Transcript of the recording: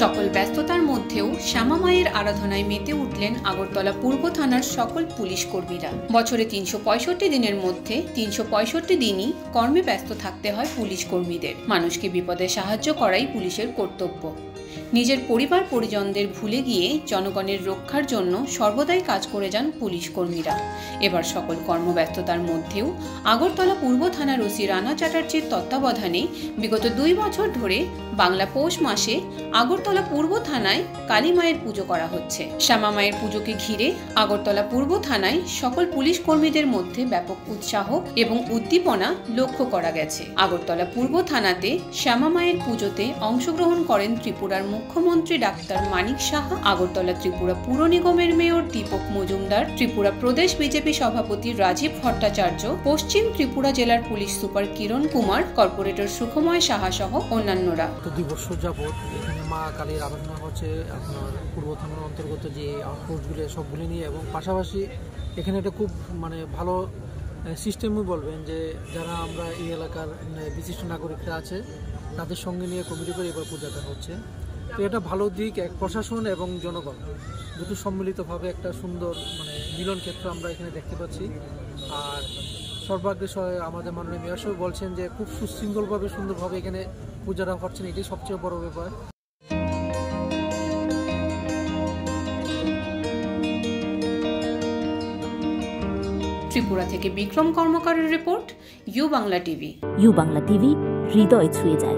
সকল ব্যস্ততার মধ্যেও শ্যামা মায়ের আরাধনায় মেতে উঠলেন আগরতলা পূর্ব থানার সকল পুলিশ কর্মীরা। বছরে ৩৬৫ দিনের মধ্যে ৩৬৫ দিনই কর্মে ব্যস্ত থাকতে হয় পুলিশ কর্মীদের। মানুষকে বিপদে সাহায্য করাই পুলিশের কর্তব্য। নিজের পরিবার পরিজনদের ভুলে গিয়ে জনগণের রক্ষার জন্য সর্বদাই কাজ করে যান পুলিশ কর্মীরা। এবার সকল কর্মব্যস্ততার মধ্যেও আগরতলা পূর্ব থানার ওসি রানা চ্যাটার্জির তত্ত্বাবধানে বিগত ২ বছর ধরে বাংলা পৌষ মাসে আগরতলা পূর্ব থানায় কালী মায়ের পুজো করা হচ্ছে। শ্যামা মায়ের পুজোকে ঘিরে আগরতলা পূর্ব থানায় সকল পুলিশ কর্মীদের মধ্যে ব্যাপক উৎসাহ এবং উদ্দীপনা লক্ষ্য করা গেছে। আগরতলা পূর্ব থানাতে শ্যামা মায়ের পুজোতে অংশগ্রহণ করেন ত্রিপুরার মুখ্যমন্ত্রী ডাক্তার মানিক সাহা, আগরতলা ত্রিপুরা পুর নিগমের মেয়র দীপক মজুমদার, ত্রিপুরা প্রদেশ বিজেপি সভাপতি রাজীব ভট্টাচার্য, পশ্চিম ত্রিপুরা জেলার পুলিশ সুপার কিরণ কুমার, কর্পোরেটর সুখময় সাহা সহ অন্যান্যরা। ২ বছর যাবৎ এখানে মা কালীর আরাধনা হচ্ছে আপনার পূর্ব থানার অন্তর্গত যে আউটপোস্টগুলো সবগুলি নিয়ে, এবং পাশাপাশি এখানে একটা খুব ভালো সিস্টেমই বলবেন যে যারা আমরা এই এলাকার বিশিষ্ট নাগরিকরা আছে তাদের সঙ্গে নিয়ে কমিটি করে এবার পূজাটা হচ্ছে। তো এটা ভালো দিক, এক প্রশাসন এবং জনগণ দুটো সম্মিলিতভাবে একটা সুন্দর মিলন ক্ষেত্র আমরা এখানে দেখতে পাচ্ছি। আর সর্বাগ্রে আমাদের মাননীয় মেয়র সাহেব বলছেন যে খুব সুশৃঙ্খলভাবে সুন্দরভাবে এখানে পূজাটা হচ্ছেন, এটাই সবচেয়ে বড় ব্যাপার। ত্রিপুরা থেকে বিক্রম কর্মকারের report, U Bangla TV. U Bangla TV, হৃদয় ছুঁয়ে যায়।